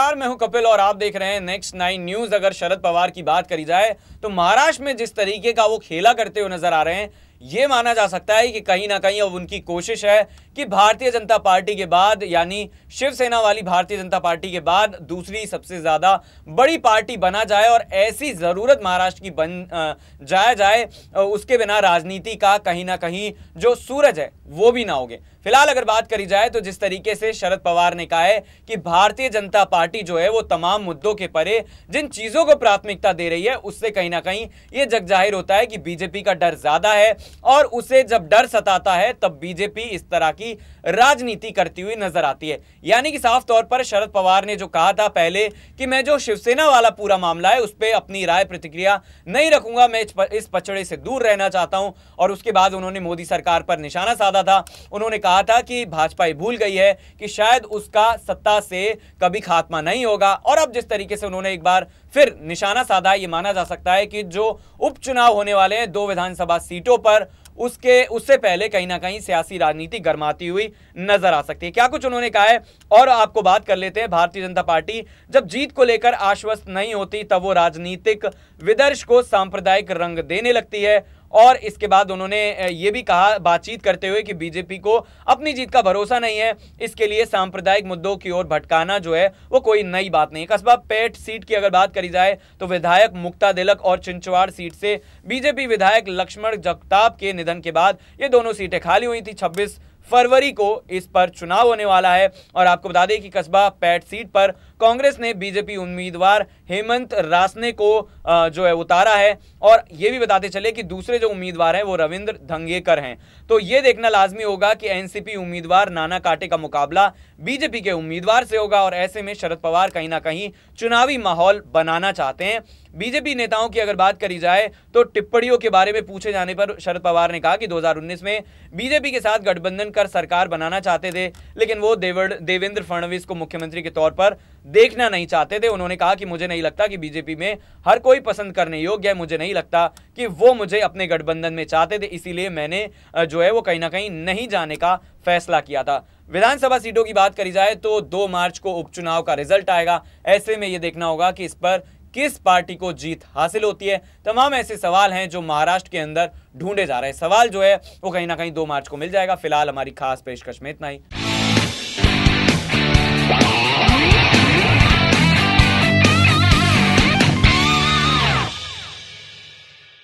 नमस्कार, मैं हूं कपिल और आप देख रहे हैं नेक्स्ट 9 न्यूज। अगर शरद पवार की बात करी जाए तो महाराष्ट्र में जिस तरीके का वो खेला करते हुए नजर आ रहे हैं, ये माना जा सकता है कि कहीं ना कहीं अब उनकी कोशिश है कि भारतीय जनता पार्टी के बाद, यानी शिवसेना वाली भारतीय जनता पार्टी के बाद दूसरी सबसे ज्यादा बड़ी पार्टी बना जाए और ऐसी जरूरत महाराष्ट्र की बन जाए उसके बिना राजनीति का कहीं ना कहीं जो सूरज है वो भी ना होगे। फिलहाल अगर बात करी जाए तो जिस तरीके से शरद पवार ने कहा है कि भारतीय जनता पार्टी जो है वो तमाम मुद्दों के परे जिन चीजों को प्राथमिकता दे रही है, उससे कहीं ना कहीं ये जग जाहिर होता है कि बीजेपी का डर ज्यादा है और उसे जब डर सताता है तब बीजेपी इस तरह की राजनीति करती हुई नजर आती है। यानी कि साफ तौर पर शरद पवार ने जो कहा था पहले कि मैं जो शिवसेना वाला पूरा मामला है उस पर अपनी राय प्रतिक्रिया नहीं रखूंगा, मैं इस पचड़े से दूर रहना चाहता हूं, और उसके बाद उन्होंने मोदी सरकार पर निशाना साधा था। उन्होंने कहा था कि भाजपा ये भूल गई है कि शायद उसका सत्ता से कभी खात्मा नहीं होगा, और अब जिस तरीके से उन्होंने एक बार फिर निशाना साधा, ये माना जा सकता है कि जो उपचुनाव होने वाले हैं 2 विधानसभा सीटों पर, उससे पहले कहीं ना कहीं सियासी राजनीति गर्माती हुई नजर आ सकती है। क्या कुछ उन्होंने कहा है और आपको बात कर लेते हैं। भारतीय जनता पार्टी जब जीत को लेकर आश्वस्त नहीं होती तब वो राजनीतिक विदर्श को सांप्रदायिक रंग देने लगती है, और इसके बाद उन्होंने ये भी कहा बातचीत करते हुए कि बीजेपी को अपनी जीत का भरोसा नहीं है, इसके लिए सांप्रदायिक मुद्दों की ओर भटकाना जो है वो कोई नई बात नहीं है। कस्बा पेठ सीट की अगर बात करी जाए तो विधायक मुक्ता तिलक और चिंचवाड़ सीट से बीजेपी विधायक लक्ष्मण जगताप के निधन के बाद ये दोनों सीटें खाली हुई थी। 26 फरवरी को इस पर चुनाव होने वाला है, और आपको बता दें कि कस्बा पेठ सीट पर कांग्रेस ने बीजेपी उम्मीदवार हेमंत रासने को जो है उतारा है, और ये भी बताते चले कि दूसरे जो उम्मीदवार हैं वो रविंद्र धंगेकर हैं। तो ये देखना लाजमी होगा कि एनसीपी उम्मीदवार नाना काटे का मुकाबला बीजेपी के उम्मीदवार से होगा, और ऐसे में शरद पवार कहीं ना कहीं चुनावी माहौल बनाना चाहते हैं। बीजेपी नेताओं की अगर बात करी जाए तो टिप्पणियों के बारे में पूछे जाने पर शरद पवार ने कहा कि 2019 में बीजेपी के साथ गठबंधन कर सरकार बनाना चाहते थे, लेकिन वो देवेंद्र फडणवीस को मुख्यमंत्री के तौर पर देखना नहीं चाहते थे। उन्होंने कहा कि मुझे नहीं लगता कि बीजेपी में हर कोई पसंद करने योग्य है, मुझे नहीं लगता कि वो मुझे अपने गठबंधन में चाहते थे, इसीलिए मैंने जो है वो कहीं ना कहीं नहीं जाने का फैसला किया था। विधानसभा सीटों की बात करी जाए तो 2 मार्च को उपचुनाव का रिजल्ट आएगा, ऐसे में यह देखना होगा कि इस पर किस पार्टी को जीत हासिल होती है। तमाम ऐसे सवाल हैं जो महाराष्ट्र के अंदर ढूंढे जा रहे हैं। सवाल जो है वो कहीं ना कहीं 2 मार्च को मिल जाएगा। फिलहाल हमारी खास पेशकश में इतना ही।